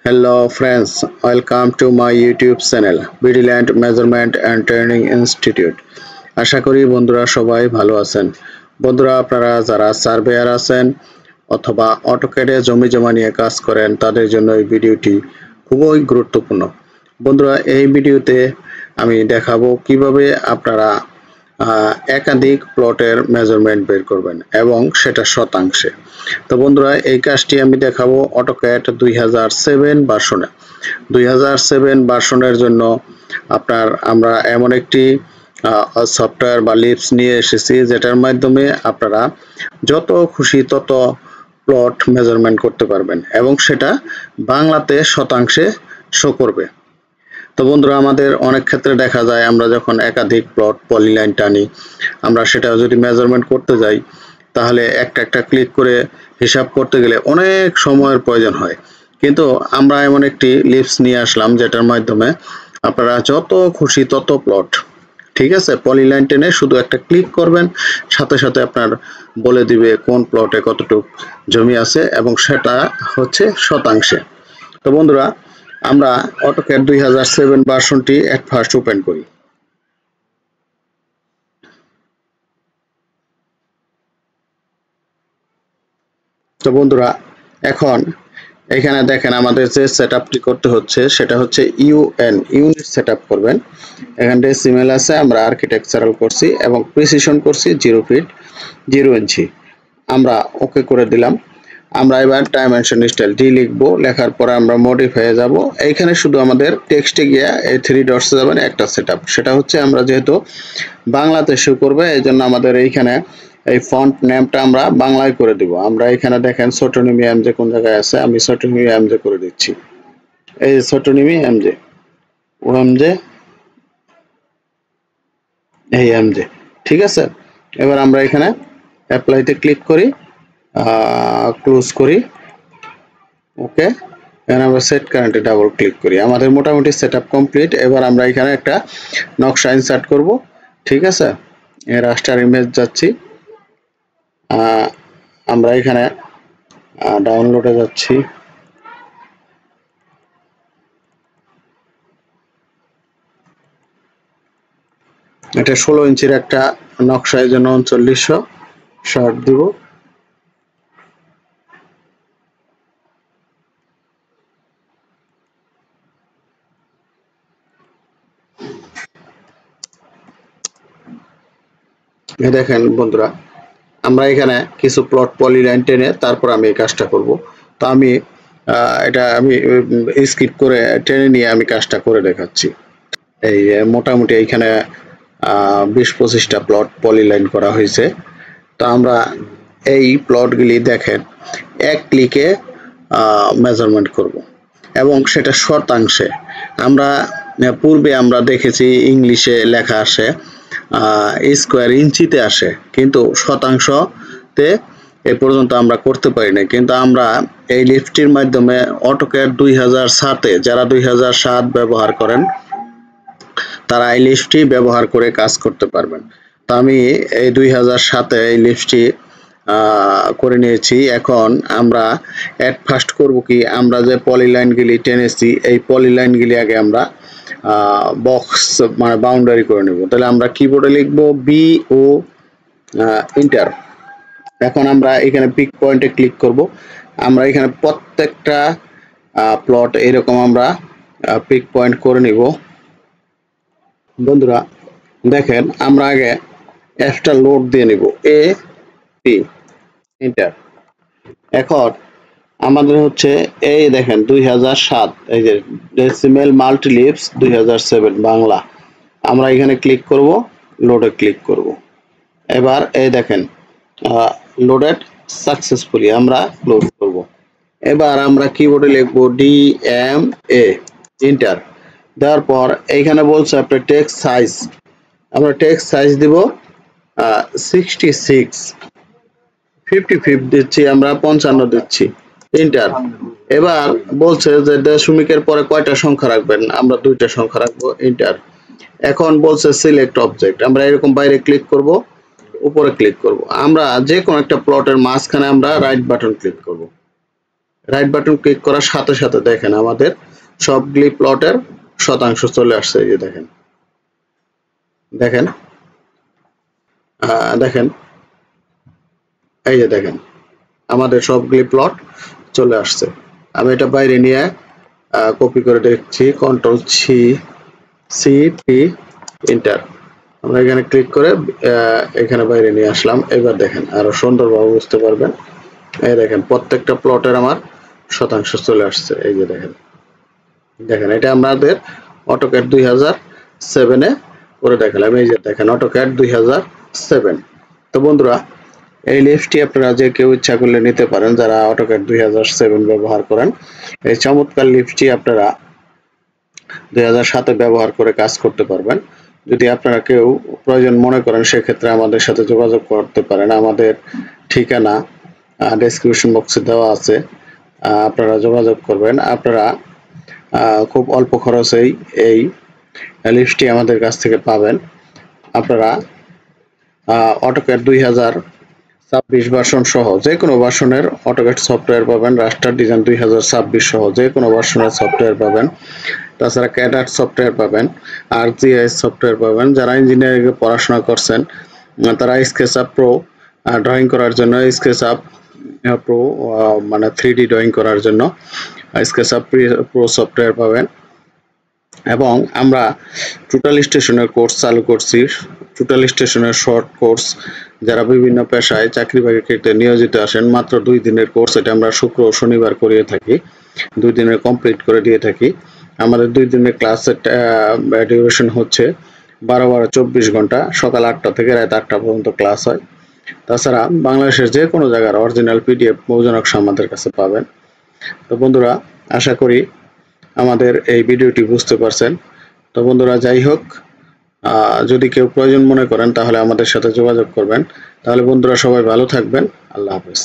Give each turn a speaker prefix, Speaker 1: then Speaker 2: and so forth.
Speaker 1: Hello friends, welcome to my YouTube channel BDland Measurement and Training Institute. আশা করি বন্ধুরা সবাই ভালো আছেন। বন্ধুরা আপনারা যারা সার্ভেয়ার আছেন অথবা অটোক্যাডে জমি জমা নিয়ে কাজ করেন তাদের জন্য এই ভিডিওটি খুবই গুরুত্বপূর্ণ। বন্ধুরা এই ভিডিওতে আমি দেখাবো কিভাবে আপনারা একাধিক প্লটের মেজারমেন্ট বের করবেন এবং সেটা শতাংশে। তো বন্ধুরা এই কাজটি আমি দেখাবো অটোক্যাড 2007 ভার্সনে। 2007 ভার্সনের জন্য আমরা এমন একটি সফটওয়্যার বা লিপস নিয়ে এসেছি যেটার মাধ্যমে আপনারা যত খুশি তত প্লট মেজারমেন্ট করতে পারবেন এবং সেটা বাংলাতে শতাংশে শো করবে। তো বন্ধুরা আমাদের অনেক ক্ষেত্রে দেখা যায় আমরা যখন একাধিক প্লট পলিলাইন টানি আমরা সেটা যদি মেজারমেন্ট করতে যাই তাহলে একটা ক্লিক করে হিসাব করতে গেলে অনেক সময়ের প্রয়োজন হয়, কিন্তু আমরা এমন একটি লিপস নিয়ে আসলাম যেটার মাধ্যমে আপনারা যত খুশি তত প্লট, ঠিক আছে, পলিলাইন টেনে শুধু একটা ক্লিক করবেন, সাথে সাথে আপনার বলে দিবে কোন প্লটে কতটুকু জমি আছে এবং সেটা হচ্ছে শতাংশে। তো বন্ধুরা আমরা অটোক্যাড 2007 ভার্সনটি এট ফার্স্ট ওপেন করি। তো বন্ধুরা এখন এখানে দেখেন আমাদের যে সেটআপটি করতে হচ্ছে সেটা হচ্ছে ইউনিট সেটআপ করবেন। এখানে ডেসিমেল আছে, আমরা আর্কিটেকচারাল করছি এবং প্রিসিশন করছি 0 ফিট 0 ইঞ্চি। আমরা ওকে করে দিলাম। আমরা এবার ডাইমেনশন স্টাইল ডি লিখবো, লেখার পরে আমরা মডিফাই যাব। এইখানে শুধু আমাদের টেক্সটে গিয়ে এই 3 ডটসে যাবেন, একটা সেটআপ, সেটা হচ্ছে আমরা যেহেতু বাংলাতে শো করবে এই জন্য আমাদের এইখানে এই ফন্ট নেমটা আমরা বাংলায় করে দিব। আমরা এখানে দেখেন সটোনিমি এমজে কোন জায়গায় আছে, আমি সটোনিমি এমজে করে দিচ্ছি। এই সটোনিমি এমজে ওএমজে এই এমজে, ঠিক আছে। এবার আমরা এখানে অ্যাপ্লাইতে ক্লিক করি, ক্লোজ করি, ওকে। এখানে আমরা সেট কারেন্টে ডাবল ক্লিক করি। আমাদের মোটামুটি সেটআপ কমপ্লিট। এবার আমরা এখানে একটা নকশা ইনসার্ট করব, ঠিক আছে। রাস্টার ইমেজ যাচ্ছি, আমরা এখানে ডাউনলোডে যাচ্ছি, এটা 16 ইঞ্চির একটা নকশা, এই জন্য 3900 শর্ট দিব। দেখেন বন্ধুরা আমরা এখানে কিছু প্লট পলিলাইন টেনে তারপর আমি এই কাজটা করব। তো আমি এটা স্কিপ করে টেনে নিয়ে আমি কাজটা করে দেখাচ্ছি। এই মোটামুটি এইখানে 20-25টা প্লট পলিলাইন করা হয়েছে। তো আমরা এই প্লটগুলি দেখেন এক ক্লিকে মেজারমেন্ট করব এবং সেটা শতাংশে। আমরা পূর্বে আমরা দেখেছি ইংলিশে লেখা আসে স্কোয়ার ইঞ্চিতে আসে, কিন্তু শতাংশতে এ পর্যন্ত আমরা করতে পারি না। কিন্তু আমরা এই লিফটটির মাধ্যমে অটোক্যাড 2007-এ যারা 2007 ব্যবহার করেন তারা এই লিফটটি ব্যবহার করে কাজ করতে পারবেন। তো আমি এই 2007-এ এই লিফটটি করে নিয়েছি। এখন আমরা এট ফার্স্ট করব কি, আমরা যে পলিলাইনগুলি টেনেছি এই পলিলাইনগুলি আগে আমরা বক্স মানে বাউন্ডারি করে নেব। তাহলে আমরা কিবোর্ডে লিখব BO এন্টার। এখন আমরা এখানে পিক পয়েন্টে ক্লিক করব। আমরা এখানে প্রত্যেকটা প্লট এরকম আমরা পিক পয়েন্ট করে নিব। বন্ধুরা দেখেন আমরা আগে একটা লোড দিয়ে নিব AP এন্টার। এখন আমাদের হচ্ছে এই দেখেন 2007, এই যে ডেসিমেল মাল্টিলিপস 2007 বাংলা। আমরা এখানে ক্লিক করব, লোডে ক্লিক করব। এবার এই দেখেন লোডেড সাকসেসফুলি, আমরা ক্লোজ করব। এবার আমরা কিবোর্ডে লিখব DMA এন্টার। দেওয়ার পর এইখানে বলছে আপনার টেক্সট সাইজ, আমরা টেক্সট সাইজ দিব 66, 55 দিচ্ছি, আমরা 55 দিচ্ছি, এন্টার। এবার বলছে যে দশমিকের পরে কয়টা সংখ্যা রাখবেন, আমরা 2টা সংখ্যা রাখবো, এন্টার। এখন বলছে সিলেক্ট অবজেক্ট, আমরা এরকম বাইরে ক্লিক করব, উপরে ক্লিক করব। আমরা যে কোনো একটা প্লটের মাঝখানে আমরা রাইট বাটন ক্লিক করব। রাইট বাটন ক্লিক করার সাথে সাথে দেখেন আমাদের সবগুলি প্লটের শতাংশ চলে আসছে। এই যে দেখেন দেখেন দেখেন এই যে দেখেন আমাদের সবগুলি প্লট চলে আসছে। আমি এটা বাইরে নিয়ে কপি করে দেখছি, কন্ট্রোল সি পি এন্টার। আমরা এখানে ক্লিক করে এখানে বাইরে নিয়ে আসলাম। এবার দেখেন আরো সুন্দরভাবে বুঝতে পারবেন। এই দেখেন প্রত্যেকটা প্লটের আমার শতাংশ চলে আসছে। এই যে দেখেন দেখেন এটা আমাদের অটোক্যাড 2007 এ করে দেখালাম। এই যে দেখেন অটোক্যাড 2007। তো বন্ধুরা এই লিস্টটি আপনারা যে কেউ ইচ্ছা করলে নিতে পারেন যারা অটোক্যাড 2007 ব্যবহার করেন। এই চমৎকার লিস্টটি আপনারা 2007 এ ব্যবহার করে কাজ করতে পারবেন। যদি আপনারা কেউ প্রয়োজন মনে করেন সেক্ষেত্রে আমাদের সাথে যোগাযোগ করতে পারেন। আমাদের ঠিকানা ডেসক্রিপশন বক্সে দেওয়া আছে, আপনারা যোগাযোগ করবেন। আপনারা খুব অল্প খরচেই এই লিস্টটি আমাদের কাছ থেকে পাবেন। আপনারা অটোক্যাড 2026 ভার্সন সহ যে কোনো ভার্সনের অটোক্যাড সফটওয়্যার পাবেন। রাস্টার ডিজাইন 2026 সহ যে কোনো ভার্সনের সফটওয়্যার পাবেন। তাছাড়া ক্যাড সফটওয়্যার পাবেন, আরজিআইএস সফটওয়্যার পাবেন। যারা ইঞ্জিনিয়ারিং এ পড়াশোনা করছেন তারা স্কেচআপ প্রো ড্রয়িং করার জন্য, স্কেচআপ প্রো মানে 3D ড্রয়িং করার জন্য স্কেচআপ প্রো সফটওয়্যার পাবেন। এবং আমরা টোটাল স্টেশনের কোর্স চালু করছি। টোটাল স্টেশনের শর্ট কোর্স যারা বিভিন্ন পেশায় চাকরি বাকরির ক্ষেত্রে নিয়োজিত আসেন, মাত্র 2 দিনের কোর্স। এটা আমরা শুক্র ও শনিবার করিয়ে থাকি, 2 দিনের কমপ্লিট করে দিয়ে থাকি। আমাদের 2 দিনের ক্লাসের ডিউরেশন হচ্ছে 12-24 ঘন্টা। সকাল 8টা থেকে রাত 8টা পর্যন্ত ক্লাস হয়। তাছাড়া বাংলাদেশের যে কোনো জায়গার অরিজিনাল পিডিএফ মৌজনক্স আমাদের কাছে পাবেন। তো বন্ধুরা আশা করি আমাদের এই ভিডিওটি বুঝতে পারছেন। তো বন্ধুরা যাই হোক, যদি কেউ প্রয়োজন মনে করেন তাহলে আমাদের সাথে যোগাযোগ করবেন। তাহলে বন্ধুরা সবাই ভালো থাকবেন। আল্লাহ হাফেজ।